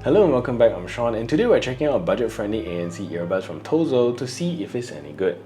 Hello and welcome back, I'm Sean, and today we're checking out budget-friendly ANC earbuds from Tozo to see if it's any good.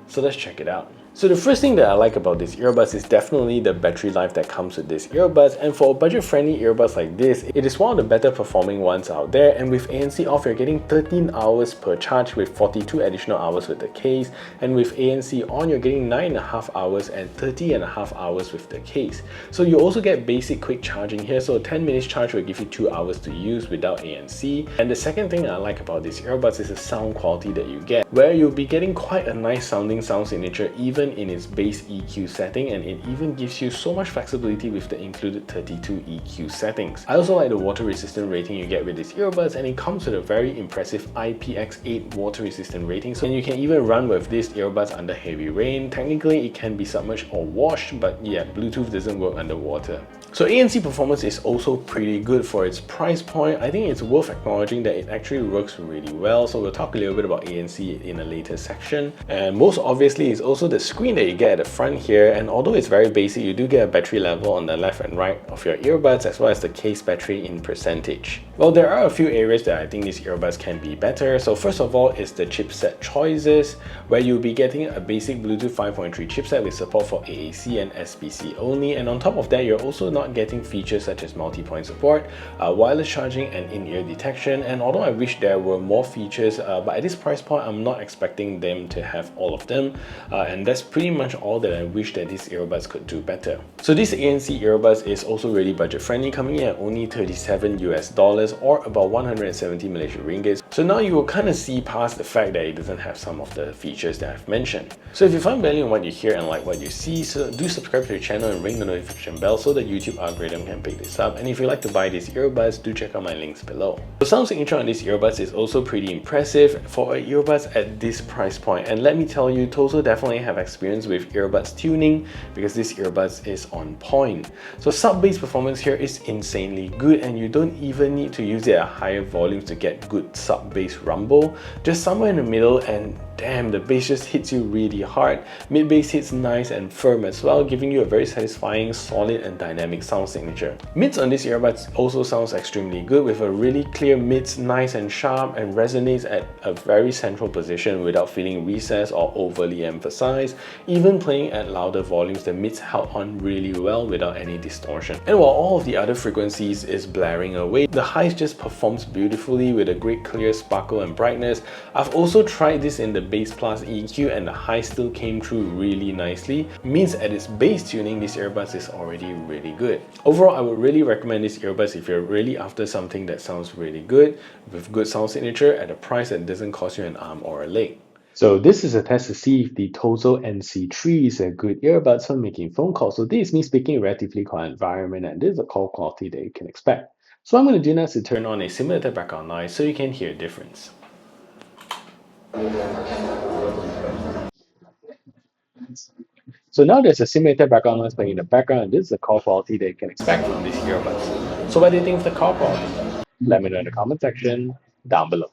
So let's check it out. So the first thing that I like about these earbuds is definitely the battery life that comes with these earbuds, and for budget-friendly earbuds like this, it is one of the better performing ones out there, and with ANC off you're getting 13 hours per charge with 42 additional hours with the case, and with ANC on you're getting 9.5 hours and 30.5 hours with the case. So you also get basic quick charging here, so a 10 minutes charge will give you 2 hours to use without ANC. And the second thing I like about these earbuds is the sound quality that you get, where you'll be getting quite a nice sounding sound signature even in its base EQ setting, and it even gives you so much flexibility with the included 32 EQ settings. I also like the water resistant rating you get with these earbuds, and it comes with a very impressive IPX8 water resistant rating, so you can even run with these earbuds under heavy rain. Technically it can be submerged or washed, but yeah, Bluetooth doesn't work underwater. So ANC performance is also pretty good for its price point. I think it's worth acknowledging that it actually works really well, so we'll talk a little bit about ANC in a later section. And most obviously is also the screen that you get at the front here, and although it's very basic, you do get a battery level on the left and right of your earbuds as well as the case battery in percentage. Well, there are a few areas that I think these earbuds can be better. So first of all is the chipset choices, where you'll be getting a basic Bluetooth 5.3 chipset with support for AAC and SBC only, and on top of that you're also not getting features such as multi-point support, wireless charging and in-ear detection. And although I wish there were more features, but at this price point I'm not expecting them to have all of them, and that's pretty much all that I wish that these earbuds could do better. So this ANC earbuds is also really budget friendly, coming in at only $37 US or about 170 Malaysian ringgit. So now you will kind of see past the fact that it doesn't have some of the features that I've mentioned. So if you find value in what you hear and like what you see, so do subscribe to the channel and ring the notification bell so that YouTube algorithm can pick this up. And if you'd like to buy these earbuds, do check out my links below. The sound signature on these earbuds is also pretty impressive for earbuds at this price point. And let me tell you, Tozo definitely have experience with earbuds tuning because this earbuds is on point. So sub-bass performance here is insanely good, and you don't even need to use it at higher volumes to get good sub-bass rumble. Just somewhere in the middle, and damn, the bass just hits you really hard. Mid-bass hits nice and firm as well, giving you a very satisfying, solid and dynamic sound signature. Mids on these earbuds also sounds extremely good, with a really clear mids, nice and sharp, and resonates at a very central position without feeling recessed or overly emphasized. Even playing at louder volumes, the mids held on really well without any distortion. And while all of the other frequencies is blaring away, the highs just performs beautifully with a great clear sparkle and brightness. I've also tried this in the bass plus EQ, and the high still came through really nicely. Means at its bass tuning, this earbuds is already really good. Overall, I would really recommend these earbuds if you're really after something that sounds really good with good sound signature at a price that doesn't cost you an arm or a leg. So this is a test to see if the Tozo NC3 is a good earbuds for making phone calls. So this is me speaking in a relatively quiet environment, and this is the call quality that you can expect. So what I'm going to do now is to turn on a simulated background noise so you can hear a difference. So now there's a simulated background noise playing in the background, and this is the call quality that you can expect from these earbuds. So what do you think of the call quality? Let me know in the comment section down below.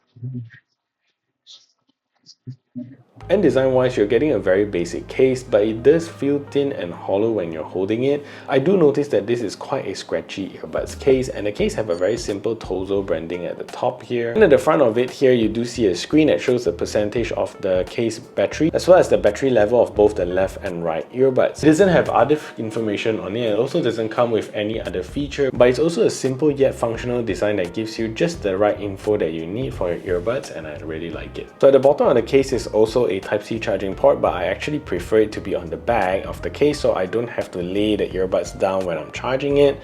And design-wise, you're getting a very basic case, but it does feel thin and hollow when you're holding it. I do notice that this is quite a scratchy earbuds case, and the case have a very simple Tozo branding at the top here. And at the front of it here, you do see a screen that shows the percentage of the case battery, as well as the battery level of both the left and right earbuds. It doesn't have other information on it. It also doesn't come with any other feature, but it's also a simple yet functional design that gives you just the right info that you need for your earbuds, and I really like it. So at the bottom of the case is also a Type-C charging port, but I actually prefer it to be on the back of the case so I don't have to lay the earbuds down when I'm charging it,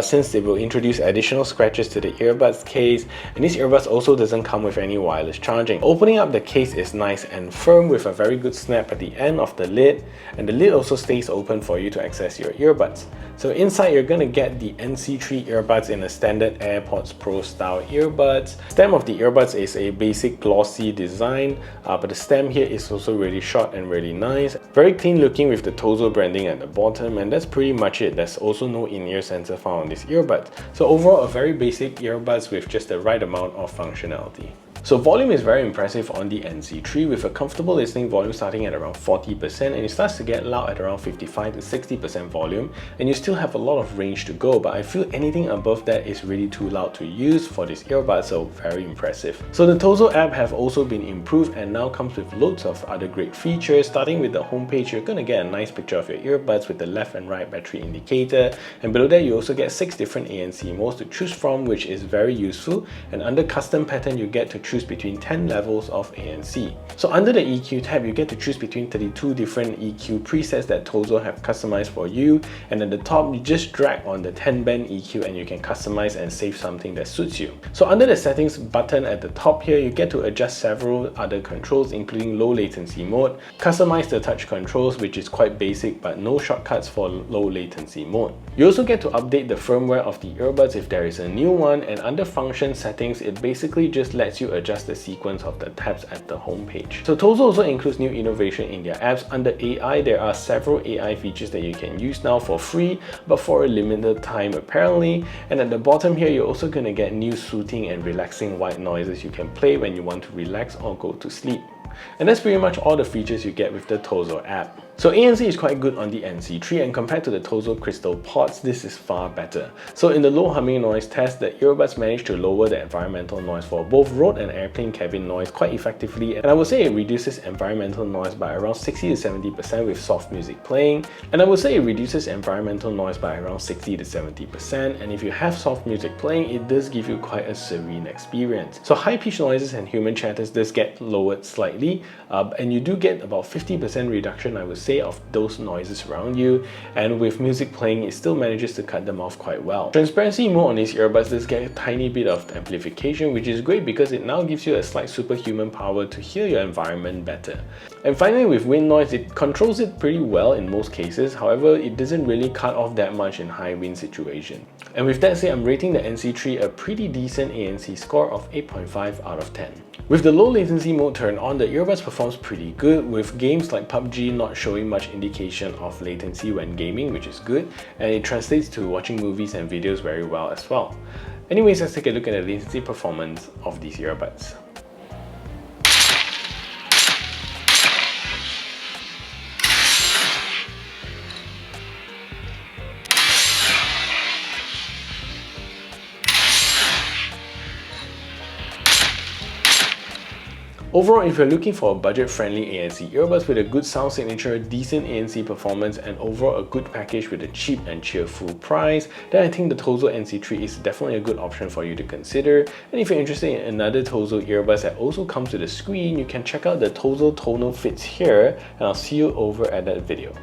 since they will introduce additional scratches to the earbuds case. And this earbuds also doesn't come with any wireless charging. Opening up the case is nice and firm with a very good snap at the end of the lid, and the lid also stays open for you to access your earbuds. So inside you're gonna get the NC3 earbuds in a standard AirPods Pro style earbuds. Stem of the earbuds is a basic glossy design, but the stem here is also really short and really nice. Very clean looking with the Tozo branding at the bottom, and that's pretty much it. There's also no in-ear sensor found on this earbud. So overall, a very basic earbuds with just the right amount of functionality. So volume is very impressive on the NC3 with a comfortable listening volume starting at around 40%, and it starts to get loud at around 55 to 60% volume, and you still have a lot of range to go, but I feel anything above that is really too loud to use for this earbud, so very impressive. So the Tozo app have also been improved and now comes with loads of other great features. Starting with the homepage, you're gonna get a nice picture of your earbuds with the left and right battery indicator, and below that you also get 6 different ANC modes to choose from, which is very useful. And under custom pattern, you get to choose between 10 levels of ANC. So under the EQ tab, you get to choose between 32 different EQ presets that Tozo have customized for you, and at the top you just drag on the 10 band EQ and you can customize and save something that suits you. So under the settings button at the top here, you get to adjust several other controls including low latency mode, customize the touch controls, which is quite basic but no shortcuts for low latency mode. You also get to update the firmware of the earbuds if there is a new one, and under function settings, it basically just lets you adjust the sequence of the tabs at the home page. So Tozo also includes new innovation in their apps. Under AI, there are several AI features that you can use now for free, but for a limited time apparently. And at the bottom here, you're also going to get new soothing and relaxing white noises you can play when you want to relax or go to sleep. And that's pretty much all the features you get with the Tozo app. So ANC is quite good on the NC3, and compared to the Tozo Crystal Pods, this is far better. So in the low humming noise test, the earbuds managed to lower the environmental noise for both road and airplane cabin noise quite effectively, and I would say it reduces environmental noise by around 60 to 70% with soft music playing, and I would say it reduces environmental noise by around 60 to 70%, and if you have soft music playing, it does give you quite a serene experience. So high-pitched noises and human chatters does get lowered slightly, and you do get about 50% reduction, I would say, of those noises around you, and with music playing, it still manages to cut them off quite well. Transparency mode on these earbuds does get a tiny bit of amplification, which is great because it now gives you a slight superhuman power to hear your environment better. And finally, with wind noise, it controls it pretty well in most cases. However, it doesn't really cut off that much in high wind situation. And with that said, I'm rating the NC3 a pretty decent ANC score of 8.5 out of 10. With the low latency mode turned on, the earbuds performs pretty good, with games like PUBG not showing much indication of latency when gaming, which is good, and it translates to watching movies and videos very well as well. Anyways, let's take a look at the latency performance of these earbuds. Overall, if you're looking for a budget-friendly ANC earbuds with a good sound signature, decent ANC performance, and overall a good package with a cheap and cheerful price, then I think the Tozo NC3 is definitely a good option for you to consider. And if you're interested in another Tozo earbuds that also comes with a screen, you can check out the Tozo tonal fits here, and I'll see you over at that video.